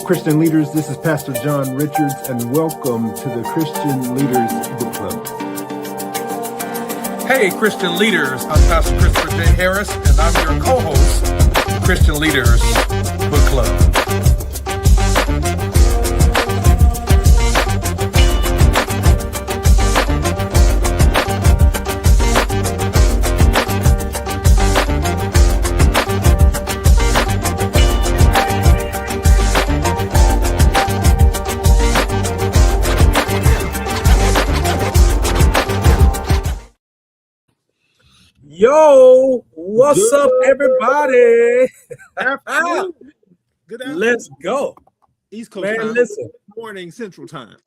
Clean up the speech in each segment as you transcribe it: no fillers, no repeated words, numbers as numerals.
Christian leaders. This is Pastor John Richards, and welcome to the Christian Leaders Book Club. Hey, Christian leaders. I'm Pastor Christopher J. Harris, and I'm your co-host, Christian Leaders Book Club. Yo, what's up, everybody? Good afternoon. Let's go. East Coast Man, time. listen. Morning Central Time.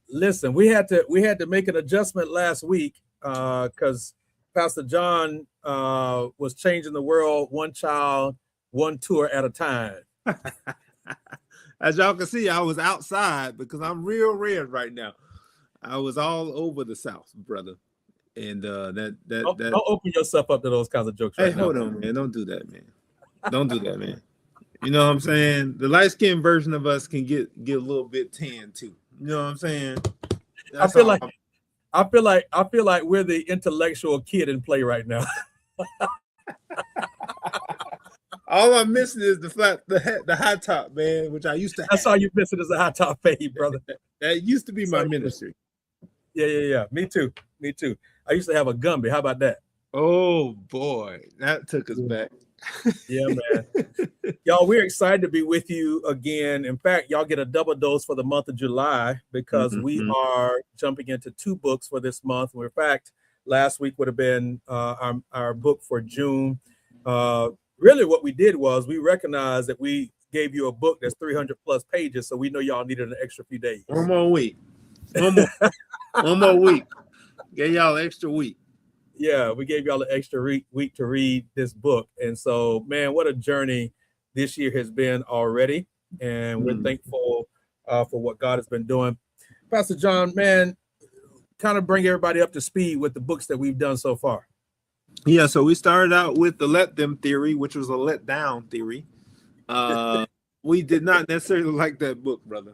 Listen, we had to make an adjustment last week because Pastor John was changing the world one child, one tour at a time. As y'all can see, I was outside because I'm real red right now. I was all over the South, brother. And don't open yourself up to those kinds of jokes. Hey, hold on, man. Don't do that, man. Don't do that, man. You know what I'm saying? The light-skinned version of us can get a little bit tan too. You know what I'm saying? I feel like we're the intellectual kid in play right now. All I'm missing is the high top, man, which I used to have. That's all you're missing is a high top fade, brother. That used to be my ministry. Yeah. Me too. I used to have a Gumby. How about that? Oh boy, that took us back. Yeah, man. Y'all, we're excited to be with you again. In fact, y'all get a double dose for the month of July because we are jumping into 2 books for this month. In fact, last week would have been our book for June. Really what we did was we recognized that we gave you a book that's 300 plus pages, so we know y'all needed an extra few days. One more week. One more week. Gave y'all an extra week. Yeah, we gave y'all an extra week to read this book. And so, man, what a journey this year has been already. And we're thankful for what God has been doing. Pastor John, man, kind of bring everybody up to speed with the books that we've done so far. Yeah, so we started out with the let them theory, which was a let down theory. We did not necessarily like that book, brother.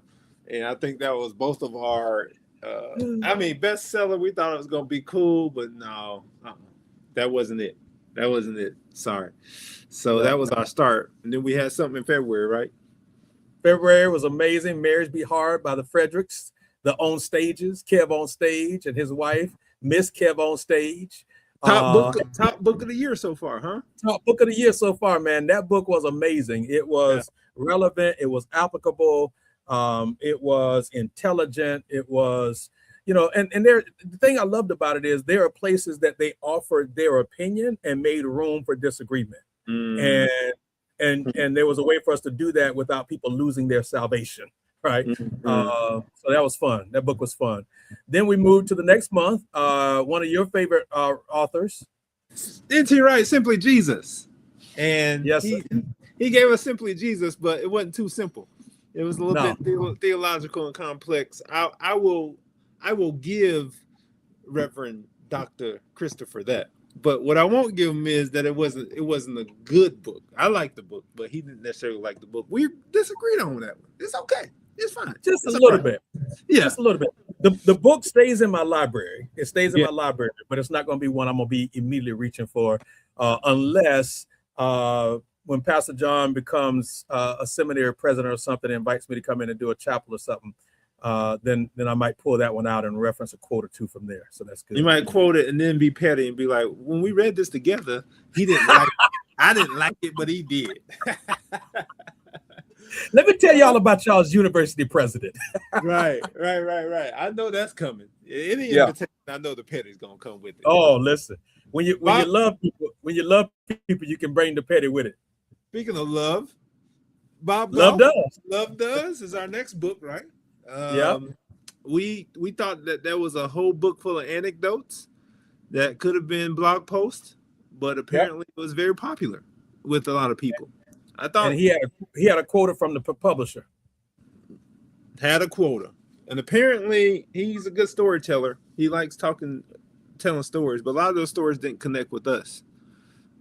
And I think that was both of our bestseller. We thought it was going to be cool, but no, that wasn't it. Sorry. So that was our start. And then we had something in February, right? February was amazing. Marriage Be Hard by the Fredericks, the On Stages, Kev On Stage and his wife, Miss Kev On Stage. Top book of the year so far, huh? Top book of the year so far, man. That book was amazing. It was relevant. It was applicable. It was intelligent. It was, and the thing I loved about it is there are places that they offered their opinion and made room for disagreement. And there was a way for us to do that without people losing their salvation. Right. So that was fun. That book was fun. Then we moved to the next month. One of your favorite authors. N.T. Wright, Simply Jesus. And yes, he gave us Simply Jesus, but it wasn't too simple. It was a little bit theological and complex. I will give Reverend Dr. Christopher that. But what I won't give him is that it wasn't a good book. I like the book, but he didn't necessarily like the book. We disagreed on that one. It's okay. It's fine. Just a little bit. Yeah. Just a little bit. The book stays in my library. It stays in my library, but it's not going to be one I'm going to be immediately reaching for unless when Pastor John becomes a seminary president or something, invites me to come in and do a chapel or something, then I might pull that one out and reference a quote or two from there. So that's good. You might quote it and then be petty and be like, when we read this together, he didn't like it. I didn't like it, but he did. Let me tell y'all about y'all's university president. Right. I know that's coming. Any invitation, I know the petty's gonna come with it. Oh, listen. When you love people, you can bring the petty with it. Speaking of love, Bob Love Does. Love Does is our next book, right? We thought that there was a whole book full of anecdotes that could have been blog posts, but apparently it was very popular with a lot of people. I thought he had a quota from the publisher. Had a quota, and apparently he's a good storyteller. He likes telling stories, but a lot of those stories didn't connect with us.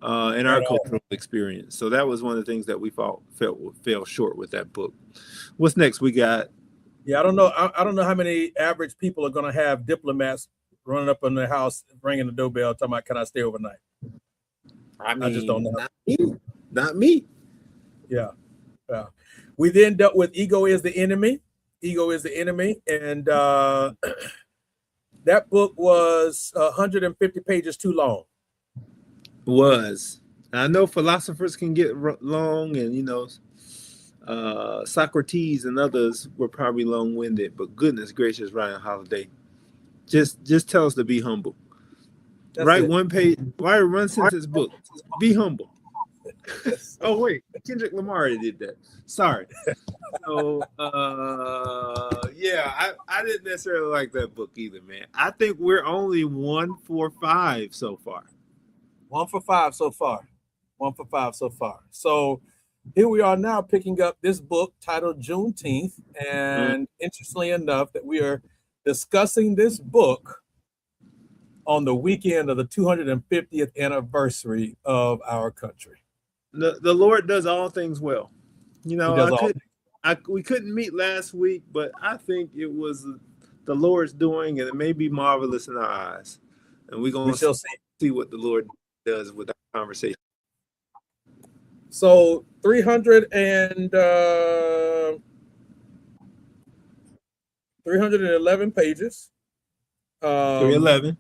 in our At all. cultural experience. So that was one of the things that we felt fell short with that book. What's next? We got. Yeah, I don't know. I don't know how many average people are going to have diplomats running up in their house, ringing the doorbell, talking about, "Can I stay overnight?" I just don't know. Not me. Yeah. We then dealt with ego is the enemy. Ego is the enemy, and that book was 150 pages too long. Was. I know philosophers can get long, and Socrates and others were probably long-winded, but goodness gracious, Ryan Holiday, just tell us to be humble. Write one page, write a one sentence book. Be humble. Oh wait, Kendrick Lamar did that. Sorry. So yeah, I didn't necessarily like that book either, man. I think we're only 1 for 5 so far. 1 for 5 so far. 1 for 5 so far. So here we are now picking up this book titled Juneteenth. And interestingly enough, that we are discussing this book on the weekend of the 250th anniversary of our country. The Lord does all things well. He does we couldn't meet last week, but I think it was the Lord's doing, and it may be marvelous in our eyes. And we're going to see what the Lord does with our conversation. So 311 pages. 311.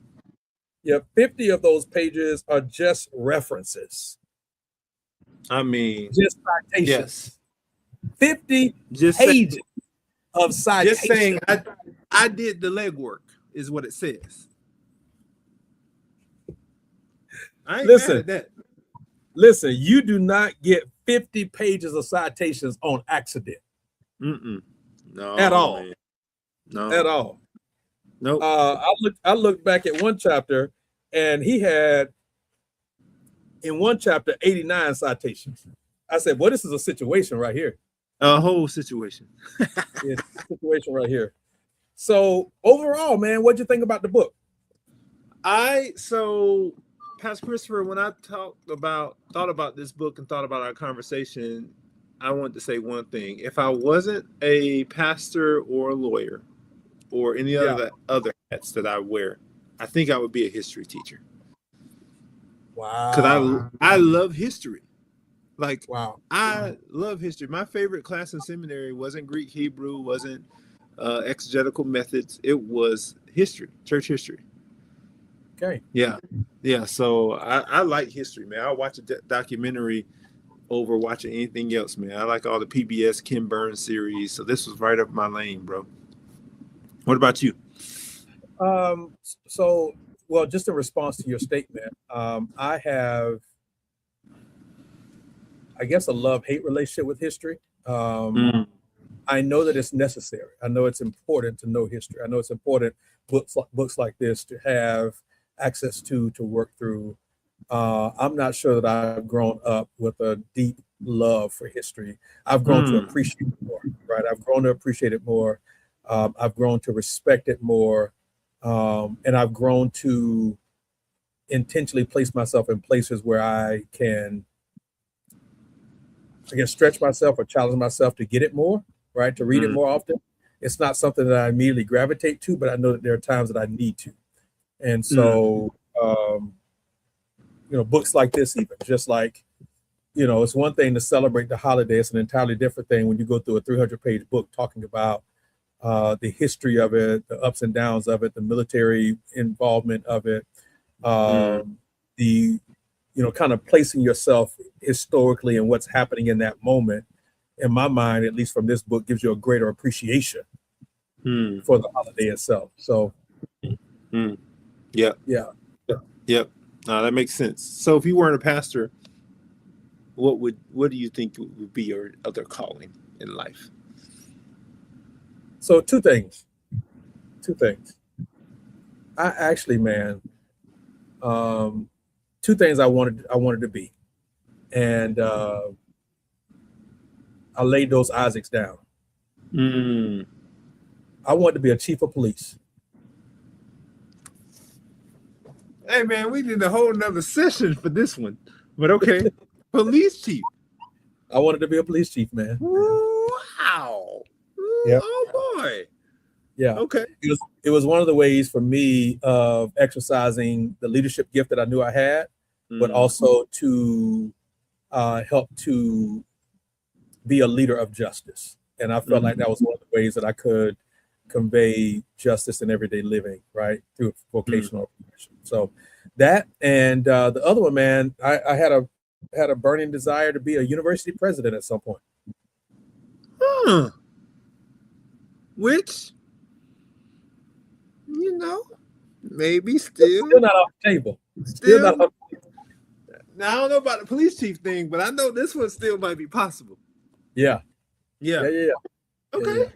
Yeah, 50 of those pages are just references. I mean, just citations. Yes. 50 pages of citations. Just saying, I did the legwork, is what it says. I ain't mad at that. Listen, you do not get 50 pages of citations on accident. No, at all. Man. No, at all. Nope. I looked back at one chapter, and he had in one chapter 89 citations. I said, "Well, this is a situation right here. A whole situation. It's a situation right here." So overall, man, what'd you think about the book? Pastor Christopher, when I thought about this book and thought about our conversation, I wanted to say one thing. If I wasn't a pastor or a lawyer or any other hats that I wear, I think I would be a history teacher. Wow. Because I love history. Wow. I love history. My favorite class in seminary wasn't Greek, Hebrew, wasn't exegetical methods. It was history, church history. Okay. Yeah. So I like history, man. I'll watch a documentary over watching anything else, man. I like all the PBS Ken Burns series. So this was right up my lane, bro. What about you? Well, just in response to your statement, I have, I guess, a love-hate relationship with history. I know that it's necessary. I know it's important to know history. I know it's important books like this to have access to work through. I'm not sure that I've grown up with a deep love for history. I've grown to appreciate it more, right? I've grown to appreciate it more. I've grown to respect it more. And I've grown to intentionally place myself in places where I can stretch myself or challenge myself to get it more, right? To read it more often. It's not something that I immediately gravitate to, but I know that there are times that I need to. And so, books like this, even just like, it's one thing to celebrate the holiday. It's an entirely different thing when you go through a 300-page book talking about the history of it, the ups and downs of it, the military involvement of it, the, kind of placing yourself historically and what's happening in that moment. In my mind, at least from this book, gives you a greater appreciation for the holiday itself. So, Yep. No, that makes sense. So, if you weren't a pastor, what do you think would be your other calling in life? So, two things. I actually, man, two things I wanted to be, and I laid those Isaacs down. I wanted to be a chief of police. Hey man, we did a whole nother session for this one. But okay, police chief. I wanted to be a police chief, man. Wow. Yeah. Oh boy. Yeah. Okay. It was one of the ways for me of exercising the leadership gift that I knew I had, but also to help to be a leader of justice. And I felt like that was one of the ways that I could convey justice in everyday living, right, through vocational profession. So that, and the other one, man, I had a burning desire to be a university president at some point. Which, maybe still not off the table. Still not off the table. Now I don't know about the police chief thing, but I know this one still might be possible. Yeah. Okay. Yeah.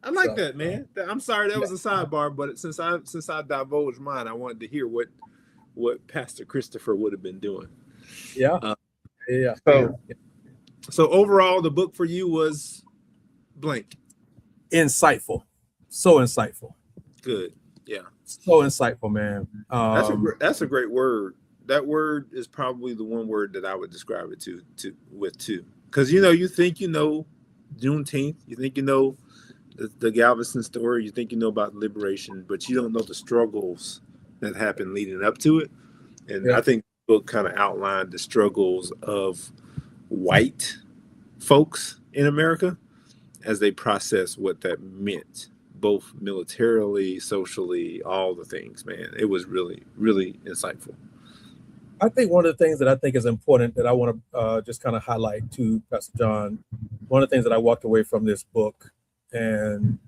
I like that, man. I'm sorry that was a sidebar, but since I divulged mine, I wanted to hear what Pastor Christopher would have been doing. Yeah. So overall, the book for you was blank. Insightful. So insightful. Good. Yeah. So insightful, man. That's a great word. That word is probably the one word that I would describe it with too. Because you think Juneteenth, you think the Galveston story, you think about liberation, but you don't know the struggles that happened leading up to it. And I think the book kind of outlined the struggles of white folks in America as they process what that meant, both militarily, socially, all the things, man. It was really, really insightful. I think one of the things that I think is important that I want to just kind of highlight to Pastor John, one of the things that I walked away from this book, and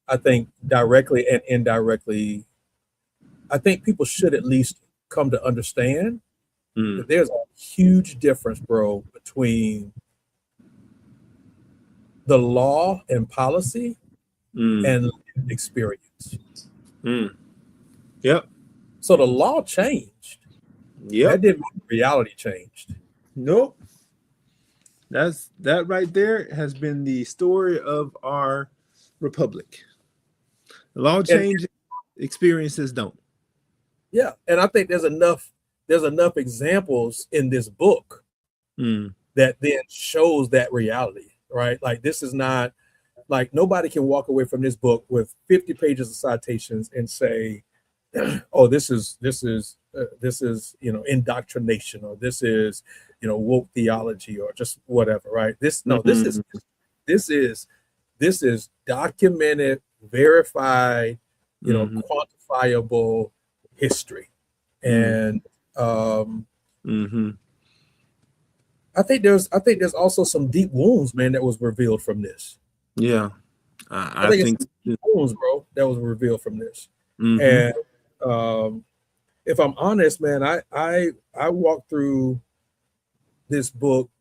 I think directly and indirectly, I think people should at least come to understand that there's a huge difference, bro, between the law and policy and experience. Yep. So the law changed. Yeah, that didn't mean reality changed. Nope. That right there has been the story of our republic. The law changes, experiences don't. Yeah, and I think there's enough examples in this book that then shows that reality, right? Like this is not like nobody can walk away from this book with 50 pages of citations and say, "Oh, this is indoctrination, or this is woke theology, or just whatever." Right? This is documented, verified, quantifiable history, and I think there's also some deep wounds, man, that was revealed from this. Yeah, I think deep wounds, bro, that was revealed from this. And if I'm honest, man, I walked through this book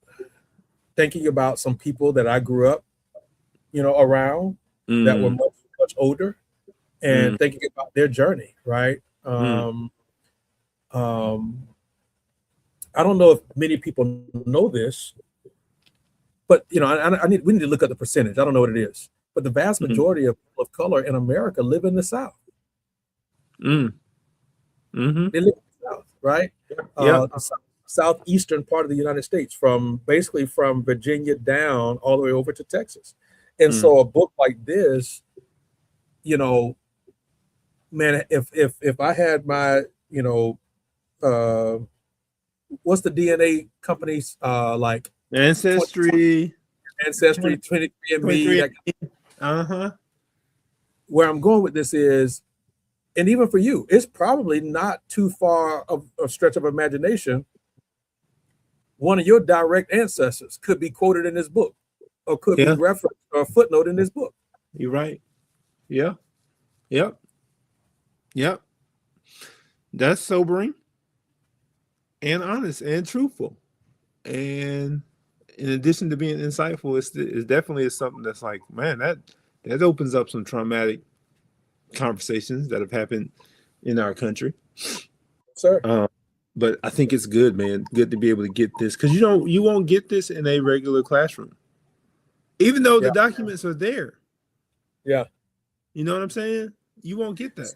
thinking about some people that I grew up, around that were much older, and thinking about their journey, right? I don't know if many people know this, but we need to look at the percentage. I don't know what it is, but the vast majority of people of color in America live in the South. They live in the South, right? Southeastern part of the United States, basically from Virginia down all the way over to Texas. And so a book like this, man, if I had my, what's the DNA companies like Ancestry, 23andMe. Where I'm going with this is, and even for you, it's probably not too far of a stretch of imagination. One of your direct ancestors could be quoted in this book, or could be referenced or a footnote in this book. You're right. Yeah. Yep. That's sobering and honest and truthful. And in addition to being insightful, it definitely is something that's like, man, that opens up some traumatic conversations that have happened in our country. Sir. But I think it's good, man. Good to be able to get this, because you won't get this in a regular classroom, even though the documents are there. Yeah. You know what I'm saying? You won't get that.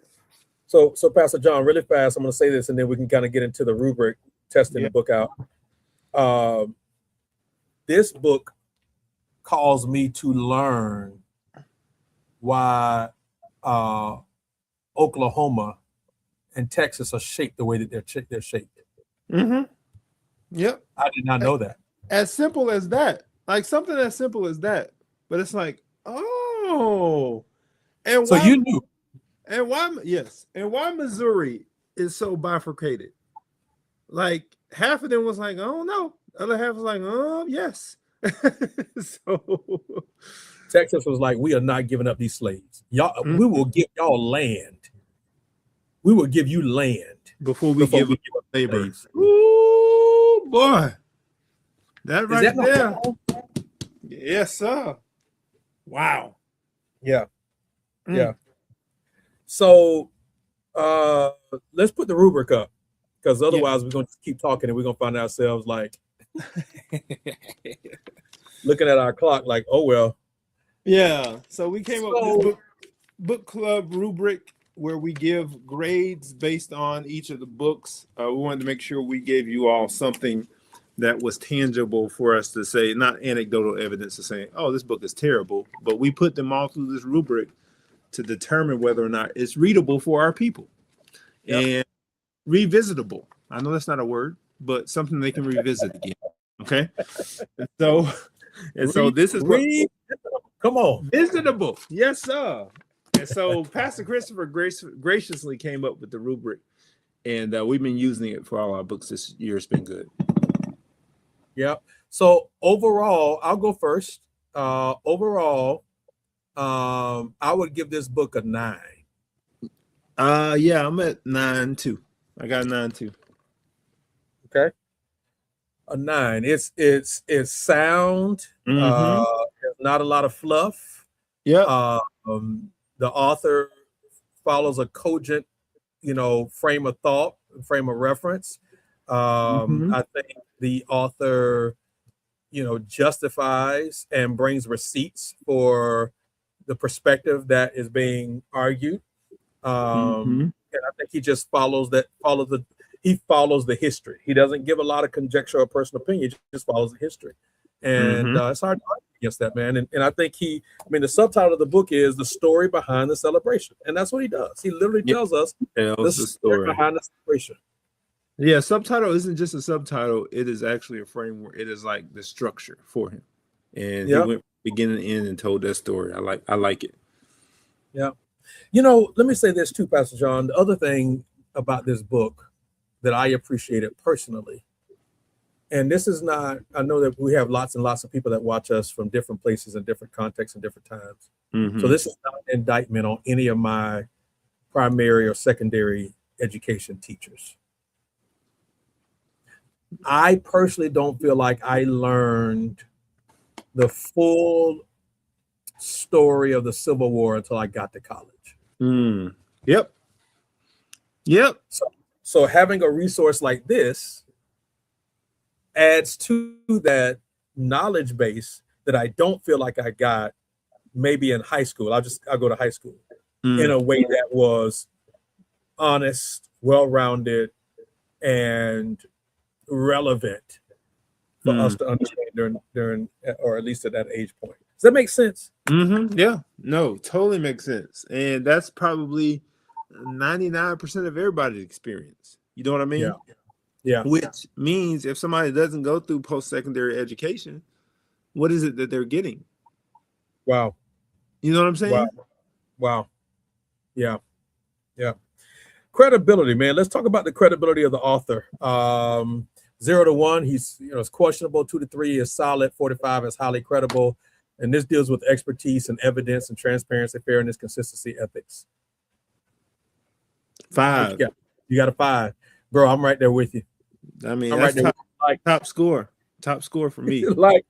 So Pastor John, really fast, I'm going to say this, and then we can kind of get into the rubric, testing the book out. This book caused me to learn why Oklahoma and Texas are shaped the way that they're shaped. Mm-hmm. Yep. I did not know that. As simple as that. Like something as simple as that. But it's like, oh. And So why, you knew. and why, yes. And why Missouri is so bifurcated. Like half of them was like, oh no. The other half was like, oh yes. So Texas was like, we are not giving up these slaves. Y'all, we will give y'all land. We will give you land before we give up labor. slaves. Ooh, boy. That Is right that there. no- Yes, sir. Wow. Yeah. Yeah. So let's put the rubric up, because otherwise we're going to keep talking and we're going to find ourselves like looking at our clock like, oh, well. Yeah. So we came up with this book club rubric where we give grades based on each of the books. We wanted to make sure we gave you all something that was tangible for us to say, not anecdotal evidence of saying, oh, this book is terrible, but we put them all through this rubric to determine whether or not it's readable for our people and revisitable. I know that's not a word, but something they can revisit again. Okay. And so this is what, come on, visitable. Yes, sir. And so Pastor Christopher graciously came up with the rubric, and we've been using it for all our books this year. It's been good. Yeah. So overall, I'll go first. Overall, I would give this book a 9. Yeah, I'm at 9 too. I got a 9 too. Okay. A 9. It's sound. Mm-hmm. There's not a lot of fluff. Yeah. The author follows a cogent, frame of thought, frame of reference. I think the author, justifies and brings receipts for the perspective that is being argued. And I think he just follows the history. He doesn't give a lot of conjecture or personal opinion. He just follows the history. And it's hard to argue against that, man. And I think the subtitle of the book is The Story Behind the Celebration. And that's what he does. He literally tells us the story behind the celebration. Yeah, subtitle isn't just a subtitle. It is actually a framework. It is like the structure for him. And he went beginning to end and told that story. I like it. Yeah. Let me say this too, Pastor John. The other thing about this book that I appreciated personally, and this is not, I know that we have lots and lots of people that watch us from different places and different contexts and different times. So this is not an indictment on any of my primary or secondary education teachers. I personally don't feel like I learned the full story of the Civil War until I got to college. Yep. So having a resource like this adds to that knowledge base that I don't feel like I got maybe in high school. I'll go to high school in a way that was honest, well-rounded, and relevant for us to understand during or at least at that age point. Does that make sense? Yeah, no, totally makes sense. And that's probably 99% of everybody's experience. You know what I mean? Yeah. Which means if somebody doesn't go through post-secondary education, what is it that they're getting? Wow. You know what I'm saying? Wow. Yeah. Credibility, man. Let's talk about the credibility of the author. 0 to 1, he's it's questionable. 2 to 3 is solid. 4 to 5 is highly credible. And this deals with expertise and evidence and transparency, fairness, consistency, ethics. 5. You got a 5, bro. I'm right there with you. I mean, I'm that's right there top score for me. like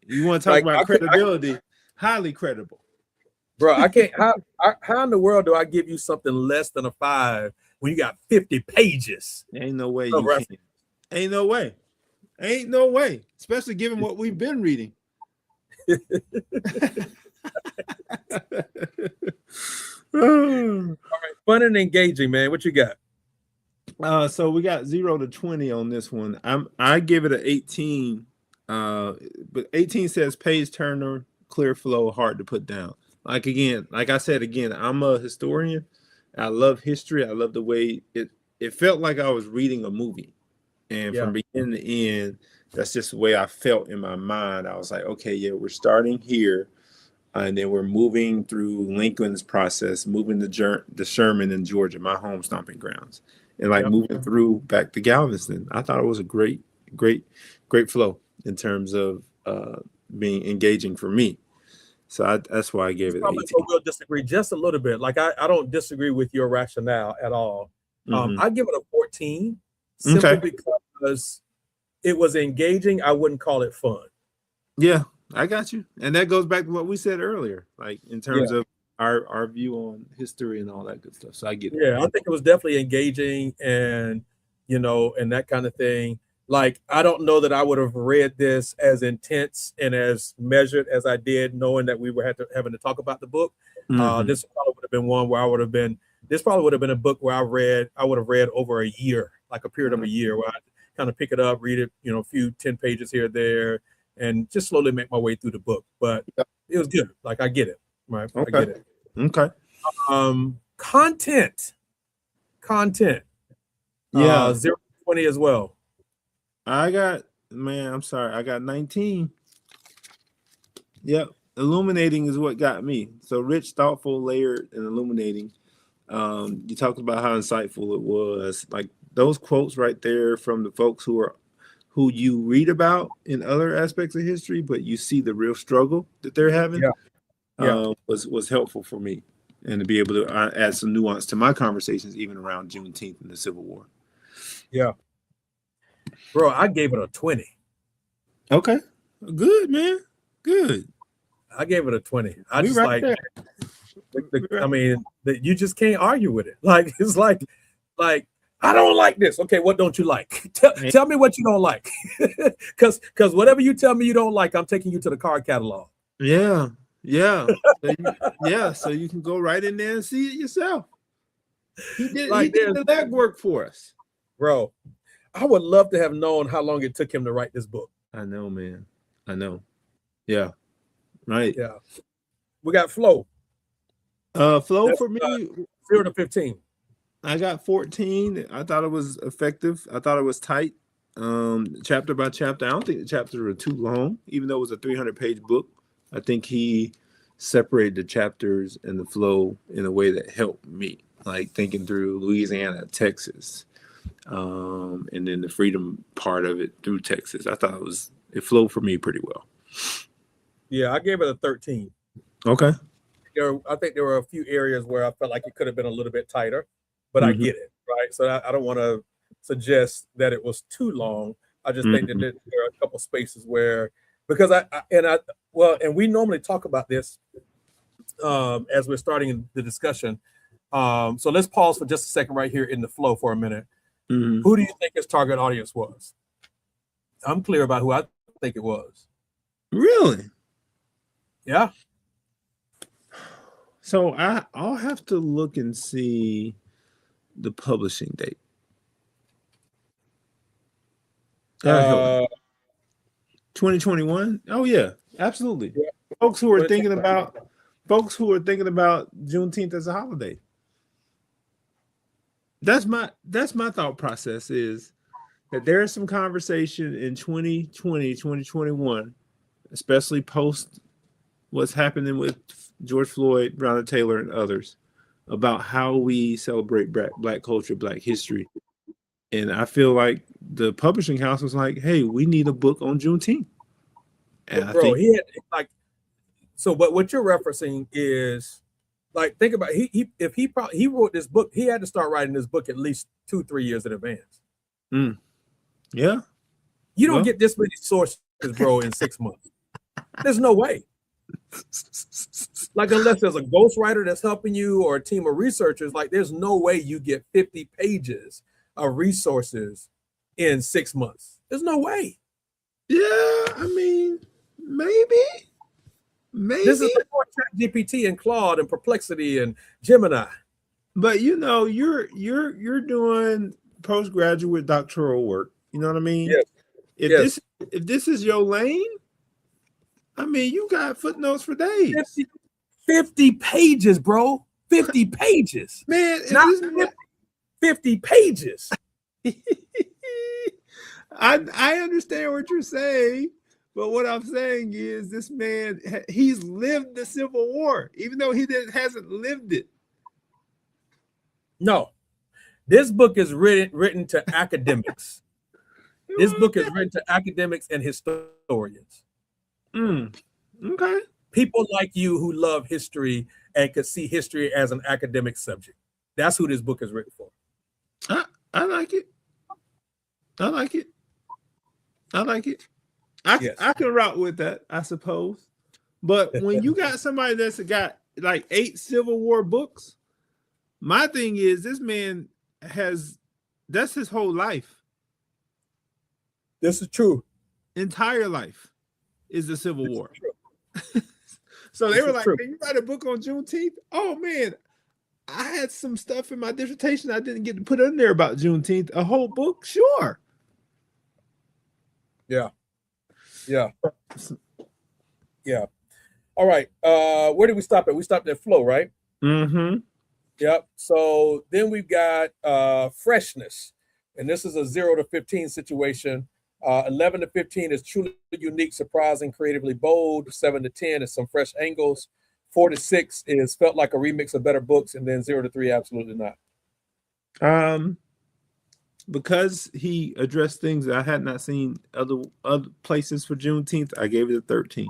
you want to talk about credibility? Highly credible, bro. I can't. How in the world do I give you something less than a 5 when you got 50 pages? Ain't no way you can. Ain't no way. Especially given what we've been reading. All right, fun and engaging, man. What you got? So we got 0 to 20 on this one. I give it an 18. But 18 says page turner, clear flow, hard to put down. Like again, like I said again, I'm a historian. I love history. I love the way it felt like I was reading a movie. And from beginning to end, that's just the way I felt in my mind. I was like, okay, yeah, we're starting here. And then we're moving through Lincoln's process, moving to Sherman in Georgia, my home stomping grounds, and like moving through back to Galveston. I thought it was a great flow in terms of being engaging for me. So that's why I gave it 18. We'll disagree just a little bit. Like I don't disagree with your rationale at all. I give it a 14 simply because it was engaging. I wouldn't call it fun. Yeah, I got you. And that goes back to what we said earlier, like in terms of our view on history and all that good stuff. So I get it. Yeah, I think it was definitely engaging and, and that kind of thing. Like, I don't know that I would have read this as intense and as measured as I did, knowing that we were having to talk about the book. This probably would have been one where this probably would have been a book where I would have read over a year, like a period of a year, where I kind of pick it up, read it, a few 10 pages here or there, and just slowly make my way through the book. But it was good. Like, I get it. Right. Okay. I get it. Okay. Content. Yeah. 0 to 20 as well. I got 19. Yep. Illuminating is what got me. So rich, thoughtful, layered, and illuminating. You talked about how insightful it was. Like those quotes right there from the folks who you read about in other aspects of history, but you see the real struggle that they're having. Was helpful for me, and to be able to add some nuance to my conversations, even around Juneteenth and the Civil War. Yeah. Bro, I gave it a 20. Okay. Good, man. Good. I gave it a 20. I mean, you just can't argue with it. Like, it's like, I don't like this. Okay, what don't you like? Tell me what you don't like. Because whatever you tell me you don't like, I'm taking you to the card catalog. Yeah. So you can go right in there and see it yourself. He did the legwork for us. Bro, I would love to have known how long it took him to write this book. I know, man. I know. Yeah. Right. Yeah. We got flow. Flow That's, for me 0 to 15. I got 14. I thought it was effective. I thought it was tight. Chapter by chapter. I don't think the chapters were too long, even though it was a 300-page book. I think he separated the chapters and the flow in a way that helped me, like thinking through Louisiana, Texas, and then the freedom part of it through Texas. I thought it flowed for me pretty well. Yeah, I gave it a 13. Okay. I think there were a few areas where I felt like it could have been a little bit tighter, but I get it, right? So I don't want to suggest that it was too long. I just think that there are a couple spaces where, because and we normally talk about this as we're starting the discussion. So let's pause for just a second right here in the flow for a minute. Who do you think his target audience was? I'm clear about who I think it was. Really? Yeah. So I'll have to look and see the publishing date. 2021. Oh yeah, absolutely. Yeah. Folks who are thinking about Juneteenth as a holiday. That's my thought process, is that there is some conversation in 2020, 2021, especially post what's happening with George Floyd, Breonna Taylor, and others, about how we celebrate Black culture, Black history. And I feel like the publishing house was like, hey, we need a book on Juneteenth. And he had so what you're referencing is, like, think about if he wrote this book, he had to start writing this book at least 2-3 years in advance. Yeah. You don't get this many sources, bro, in 6 months. There's no way. Like, unless there's a ghostwriter that's helping you or a team of researchers, like, there's no way you get 50 pages of resources in 6 months. There's no way. Yeah, I mean, maybe. This is before ChatGPT and Claude and Perplexity and Gemini. But you're doing postgraduate doctoral work. You know what I mean? Yes. If this is your lane, I mean, you got footnotes for days. 50 pages, bro. 50 pages. Man, Not 50 pages. I understand what you're saying, but what I'm saying is this man, he's lived the Civil War, even though he hasn't lived it. No, this book is written to academics. This book is written to academics and historians. Okay. People like you who love history and could see history as an academic subject. That's who this book is written for. I like it. I like it. I like it. I can rock with that, I suppose. But when you got somebody that's got like 8 Civil War books, my thing is this man that's his whole life. This is true. Entire life is the Civil War. So they were like, "Can you write a book on Juneteenth?" Oh man, I had some stuff in my dissertation I didn't get to put in there about Juneteenth. A whole book, sure. Yeah. All right. Where did we stop at? We stopped at flow, right? Mm-hmm. Yep. So then we've got freshness, and this is a 0 to 15 situation. 11 to 15 is truly unique, surprising, creatively bold. 7 to 10 is some fresh angles. 4 to 6 is felt like a remix of better books, and then 0 to 3, absolutely not. Because he addressed things that I had not seen other places for Juneteenth, I gave it a 13.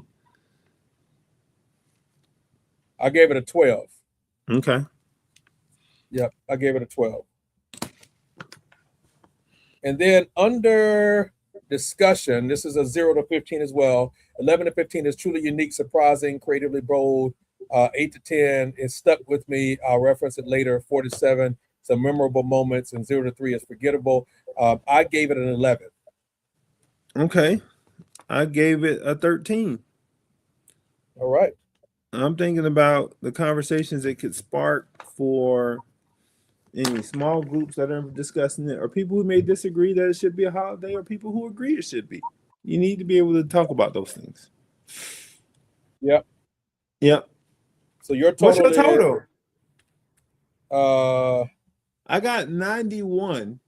I gave it a 12. Okay. Yep, I gave it a 12. And then under discussion, this is a 0 to 15 as well. 11 to 15 is truly unique, surprising, creatively bold. 8 to 10 is stuck with me. I'll reference it later. 4 to 7, some memorable moments, and 0 to 3 is forgettable. I gave it an 11. Okay. I gave it a 13. All right. I'm thinking about the conversations it could spark for any small groups that are discussing it, or people who may disagree that it should be a holiday, or people who agree it should be. You need to be able to talk about those things. Yep. So your total? What's your total? I got 91.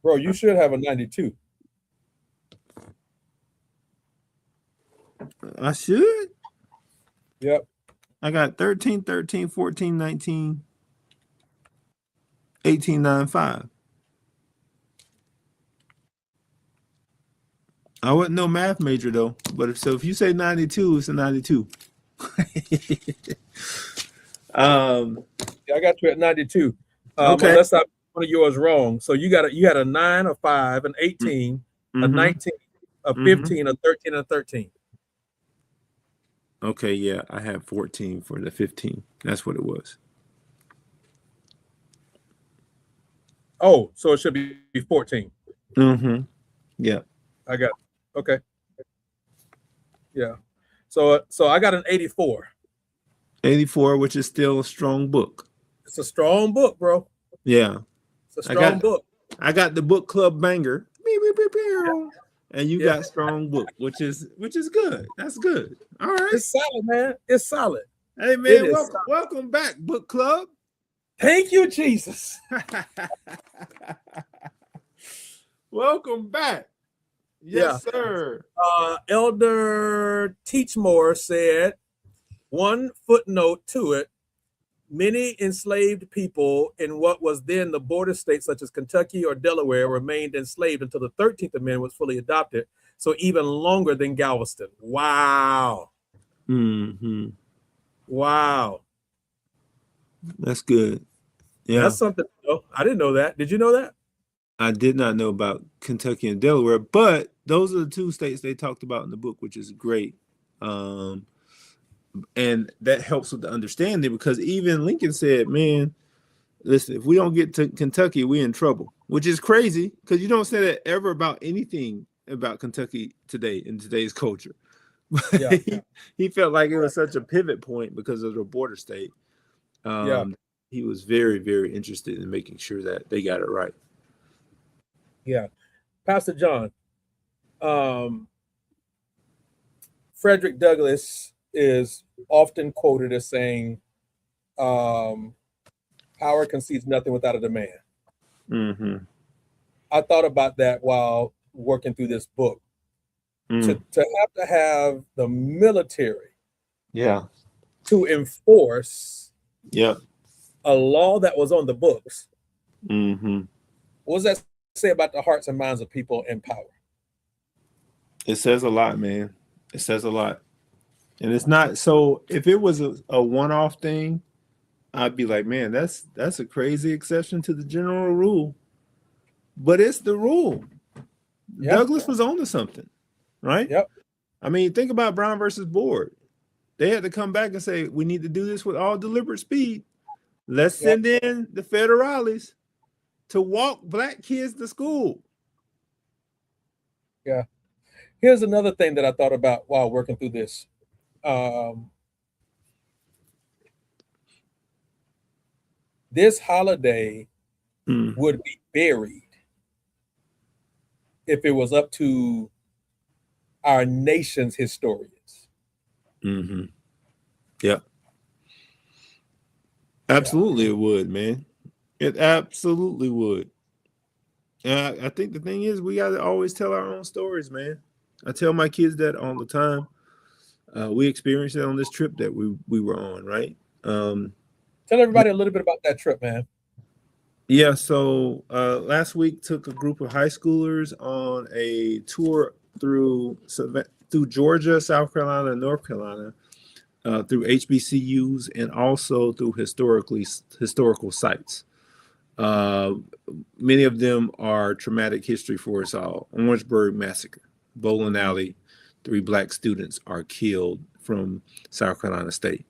Bro, you should have a 92. I should? Yep. I got 13, 13, 14, 19, 18, 9, 5. I wasn't no math major though, but if you say 92, it's a 92. I got you at 92. Okay. Unless one of yours wrong. So you had a 9, a 5, an 18, a 19, a 15, a 13, and a 13. Okay, yeah, I had 14 for the 15. That's what it was. Oh, so it should be 14. Yeah. I got it. Okay. Yeah. So I got an 84. 84, which is still a strong book. It's a strong book, bro. Yeah. It's a strong book. I got the book club banger. And you got strong book, which is good. That's good. All right. It's solid, man. It's solid. Hey man, welcome back, book club. Thank you, Jesus. Welcome back. Yes, sir. Elder Teachmore said, one footnote to it, many enslaved people in what was then the border states such as Kentucky or Delaware remained enslaved until the 13th Amendment was fully adopted. So even longer than Galveston. Wow. Wow. That's good. Yeah. That's something. I didn't know that. Did you know that? I did not know about Kentucky and Delaware, but those are the 2 states they talked about in the book, which is great. And that helps with the understanding, because even Lincoln said, man, listen, if we don't get to Kentucky, we're in trouble, which is crazy because you don't say that ever about anything about Kentucky today in today's culture. He felt like it was such a pivot point because of the border state. Yeah. He was very, very interested in making sure that they got it right. Yeah. Pastor John, um, Frederick Douglass is often quoted as saying, um, power concedes nothing without a demand. Mm-hmm. I thought about that while working through this book. Mm. To have the military Yeah. to enforce Yeah. a law that was on the books, Mm-hmm. what does that say about the hearts and minds of people in power? It says a lot, man. It says a lot. And it's not so if it was a one-off thing, I'd be like, man, that's a crazy exception to the general rule. But it's the rule. Yeah. Douglas was onto something, right? Yep. I mean, think about Brown versus Board. They had to come back and say, we need to do this with all deliberate speed. Let's Yep. send in the federales to walk black kids to school. Yeah. Here's another thing that I thought about while working through this. This holiday Mm. would be buried if it was up to our nation's historians. Mm-hmm. Yeah. Absolutely, it would, man. It absolutely would. I think the thing is, we got to always tell our own stories, man. I tell my kids that all the time. We experienced it on this trip that we were on, right? Tell everybody a little bit about that trip, man. Yeah. So last week took a group of high schoolers on a tour through Georgia, South Carolina, and North Carolina, through HBCUs and also through historical sites. Many of them are traumatic history for us all. Orangeburg Massacre, Bowling Alley, 3 black students are killed from South Carolina State.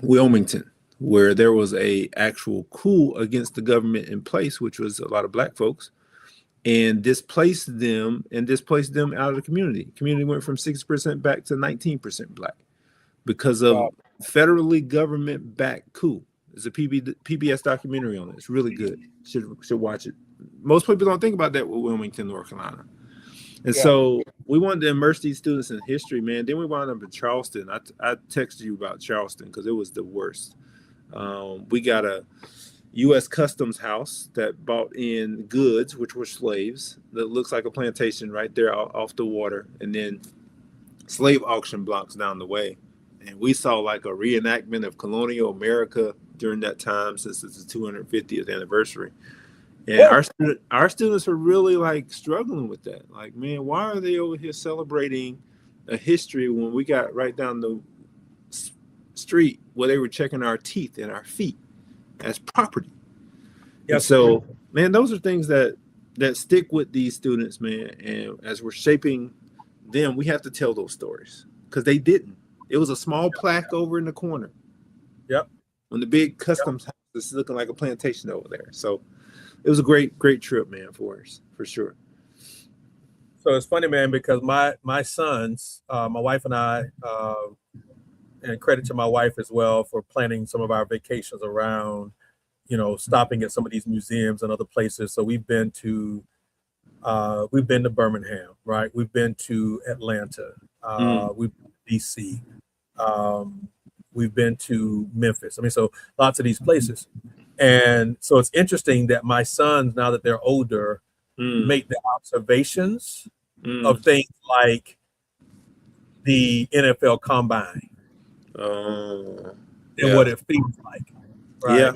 Wilmington, where there was a actual coup against the government in place, which was a lot of black folks, and displaced them out of the community. Community went from 6% back to 19% black because of Wow. federally government-backed coup. There's a PBS documentary on it. It's really good. Should watch it. Most people don't think about that with Wilmington, North Carolina. And so we wanted to immerse these students in history, man. Then we wound up in Charleston. I texted you about Charleston because it was the worst. We got a U.S. Customs house that bought in goods, which were slaves, that looks like a plantation right there off the water, and then slave auction blocks down the way. And we saw like a reenactment of colonial America during that time, since it's the 250th anniversary. And our students are really like struggling with that. Like, man, why are they over here celebrating a history when we got right down the street where they were checking our teeth and our feet as property? And so, man, those are things that stick with these students, man. And as we're shaping them, we have to tell those stories because they didn't. It was a small plaque over in the corner. Yep. On the big customs house that's looking like a plantation over there. So it was a great trip, man, for us, for sure. So it's funny, man, because my sons, my wife and I, and credit to my wife as well for planning some of our vacations around, stopping at some of these museums and other places. So we've been to Birmingham, right? We've been to Atlanta. We've been to DC. We've been to Memphis. I mean, so lots of these places. And so it's interesting that my sons, now that they're older, make the observations of things like the NFL Combine and what it feels like, right?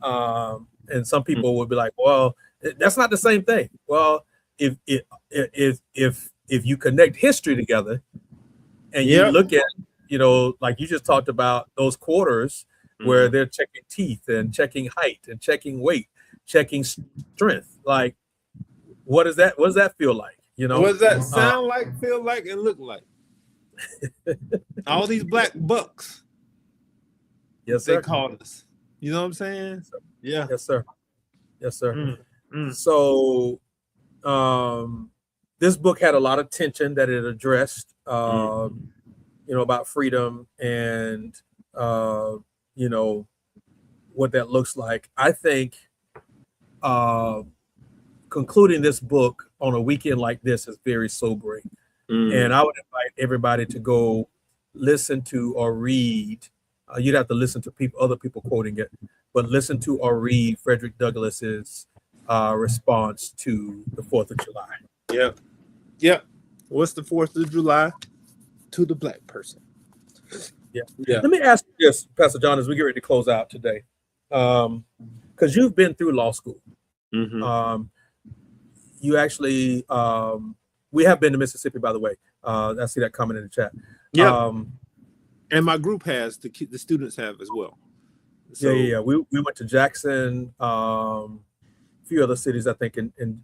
Yeah. And some people would be like, "Well, that's not the same thing." Well, if you connect history together and you look at, like you just talked about those quarters where they're checking teeth and checking height and checking weight, checking strength. Like, what does that feel like? What does that sound like, feel like, and look like? All these black bucks. Yes, sir. They called us. You know what I'm saying? Yeah. Yes, sir. Yes, sir. So, this book had a lot of tension that it addressed, about freedom and you know, what that looks like. I think concluding this book on a weekend like this is very sobering. And I would invite everybody to go listen to or read. You'd have to listen to other people quoting it, but listen to or read Frederick Douglass's response to the 4th of July. Yep. Yep. What's the 4th of July to the Black person? Yeah. Yeah. Let me ask you this, Pastor John, as we get ready to close out today, because you've been through law school. You actually, we have been to Mississippi, by the way. I see that comment in the chat. Yeah. And my group has, the students have as well. So, yeah. We went to Jackson, a few other cities, I think, in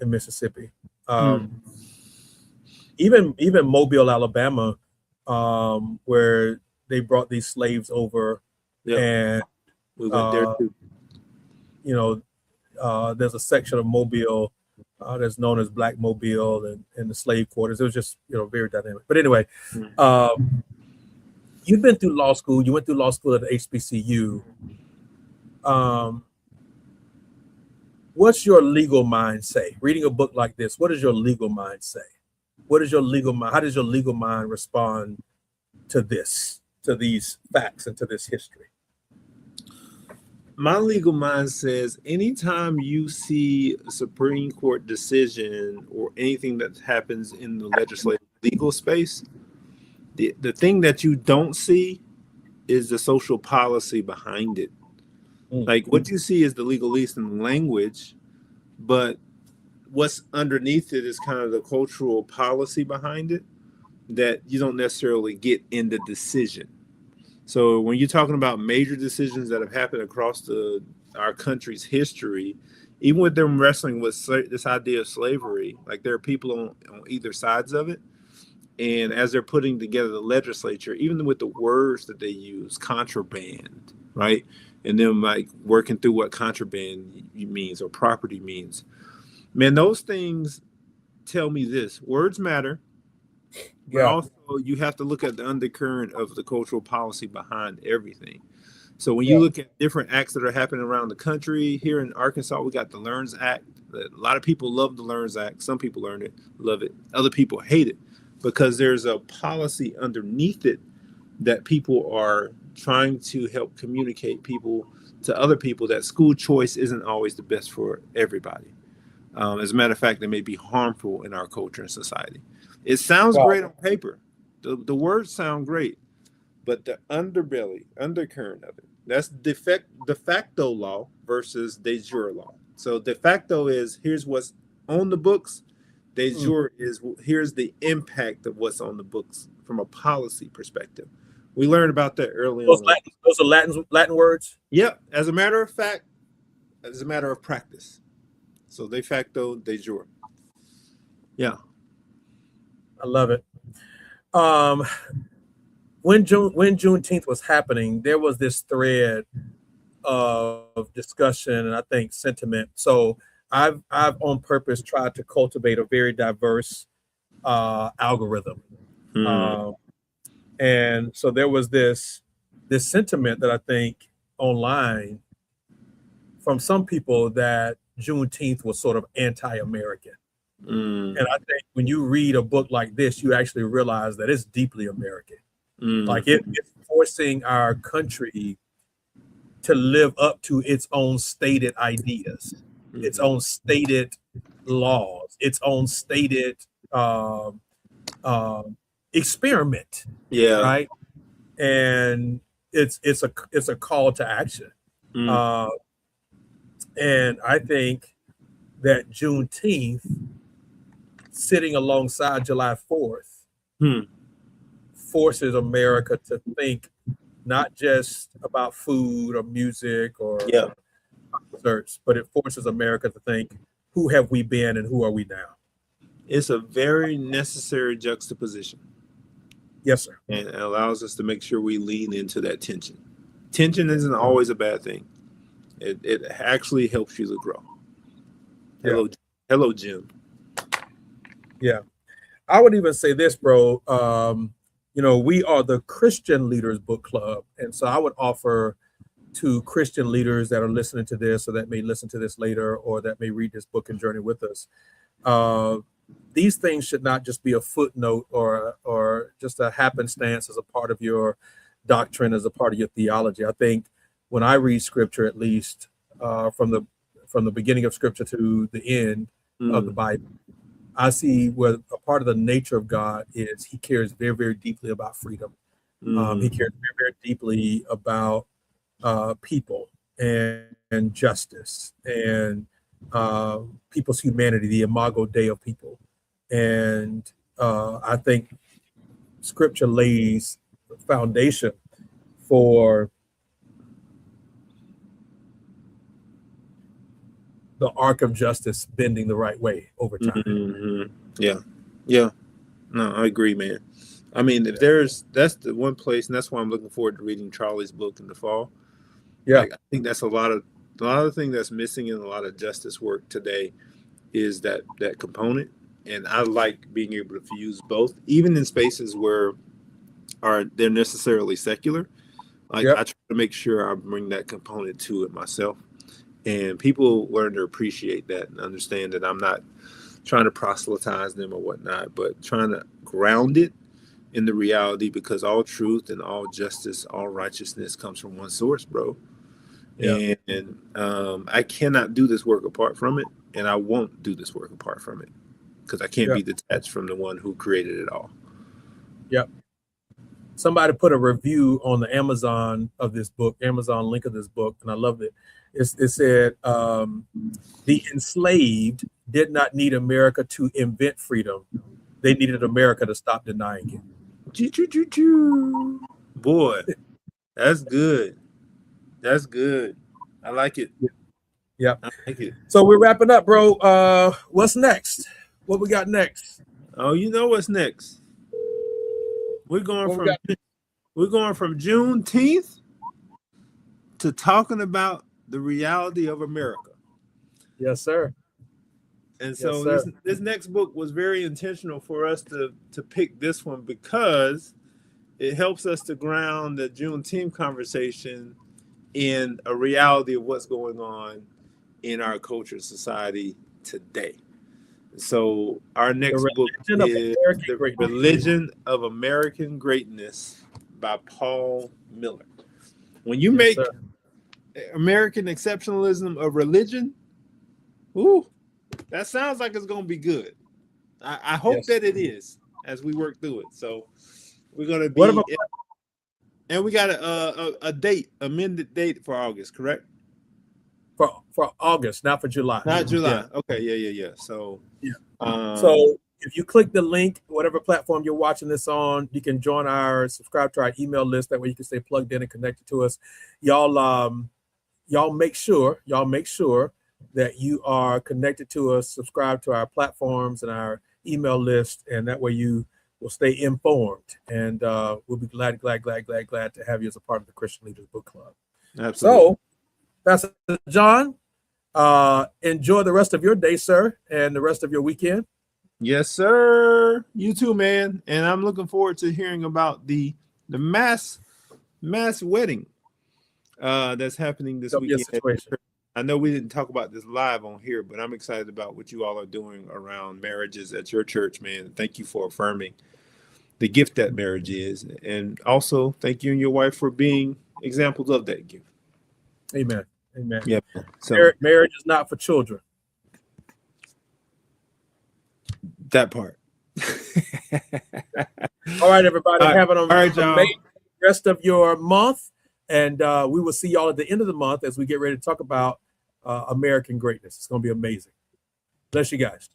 Mississippi. Even Mobile, Alabama, where they brought these slaves over, and we went there too. You know, there's a section of Mobile that's known as Black Mobile and the slave quarters. It was just, very dynamic. But anyway, you've been through law school. You went through law school at the HBCU. What's your legal mind say? Reading a book like this, what does your legal mind say? What is your legal mind? How does your legal mind respond to this, to these facts, and to this history? My legal mind says anytime you see a Supreme Court decision or anything that happens in the legislative legal space, the thing that you don't see is the social policy behind it. Like what you see is the legalese and the language, but what's underneath it is kind of the cultural policy behind it that you don't necessarily get in the decision. So when you're talking about major decisions that have happened across our country's history, even with them wrestling with this idea of slavery, like there are people on either sides of it. And as they're putting together the legislature, even with the words that they use, contraband, right? And then like working through what contraband means or property means. Man, those things tell me this: words matter, but also you have to look at the undercurrent of the cultural policy behind everything. So when you look at different acts that are happening around the country, here in Arkansas, we got the LEARNS Act. A lot of people love the LEARNS Act. Some people learn it, love it. Other people hate it because there's a policy underneath it that people are trying to help communicate to other people that school choice isn't always the best for everybody. As a matter of fact, it may be harmful in our culture and society. It sounds great on paper. The words sound great, but the undercurrent of it, that's de facto law versus de jure law. So de facto is here's what's on the books. De jure is here's the impact of what's on the books from a policy perspective. We learned about that early on. Those are Latin words? Yep. As a matter of fact, as a matter of practice. So de facto, de jure. Yeah. I love it. When Juneteenth was happening, there was this thread of discussion and I think sentiment. So I've on purpose tried to cultivate a very diverse algorithm. And so there was this sentiment that I think online from some people that Juneteenth was sort of anti-American. And I think when you read a book like this, you actually realize that it's deeply American. Like it's forcing our country to live up to its own stated ideas, its own stated laws, its own stated experiment. Yeah. Right. And it's a call to action. And I think that Juneteenth, sitting alongside July 4th, forces America to think not just about food or music or concerts, but it forces America to think, who have we been and who are we now? It's a very necessary juxtaposition. Yes, sir. And it allows us to make sure we lean into that tension. Tension isn't always a bad thing. It actually helps you to grow. Hello, Jim. Yeah. I would even say this, bro. we are the Christian Leaders Book Club. And so I would offer to Christian leaders that are listening to this, or that may listen to this later, or that may read this book and journey with us. These things should not just be a footnote or just a happenstance as a part of your doctrine, as a part of your theology. I think when I read scripture, at least from the beginning of scripture to the end of the Bible, I see where a part of the nature of God is he cares very, very deeply about freedom. He cares very, very deeply about people and justice and people's humanity, the imago Dei of people. And I think scripture lays the foundation for the arc of justice bending the right way over time. Yeah. No, I agree, man. I mean, that's the one place, and that's why I'm looking forward to reading Charlie's book in the fall. Yeah, I think that's a lot of the thing that's missing in a lot of justice work today is that component. And I like being able to use both, even in spaces where they're necessarily secular. I try to make sure I bring that component to it myself. And people learn to appreciate that and understand that I'm not trying to proselytize them or whatnot, but trying to ground it in the reality, because all truth and all justice, all righteousness comes from one source, bro. Yeah. And I cannot do this work apart from it, and I won't do this work apart from it, because I can't be detached from the one who created it all. Yep. Somebody put a review on the Amazon of this book, Amazon link of this book, and I loved it. It said, the enslaved did not need America to invent freedom. They needed America to stop denying it. Boy, that's good. That's good. I like it. Yeah. I like it. So we're wrapping up, bro. What's next? What we got next? Oh, you know what's next? We're going from Juneteenth to talking about the reality of America. Yes, sir. And so this next book was very intentional for us to pick this one, because it helps us to ground the Juneteenth conversation in a reality of what's going on in our culture and society today. So our next book is The Religion of American Greatness by Paul Miller. When you make American exceptionalism a religion, that sounds like it's going to be good. I hope that it is as we work through it. So we're going to be, and we got a date, amended date for August, correct? For August, not for July. Not July. Yeah. Okay. Yeah. So so if you click the link, whatever platform you're watching this on, you can subscribe to our email list. That way you can stay plugged in and connected to us. Y'all make sure that you are connected to us, subscribe to our platforms and our email list, and that way you will stay informed. And we'll be glad to have you as a part of the Christian Leaders Book Club. Absolutely. So, Pastor John, enjoy the rest of your day, sir, and the rest of your weekend. Yes, sir. You too, man. And I'm looking forward to hearing about the mass wedding that's happening this weekend. I know we didn't talk about this live on here, but I'm excited about what you all are doing around marriages at your church, man. Thank you for affirming the gift that marriage is. And also thank you and your wife for being examples of that gift. Amen. Yeah. So marriage is not for children. That part. All right, everybody. Have an amazing rest of your month. And we will see y'all at the end of the month as we get ready to talk about American greatness. It's going to be amazing. Bless you guys.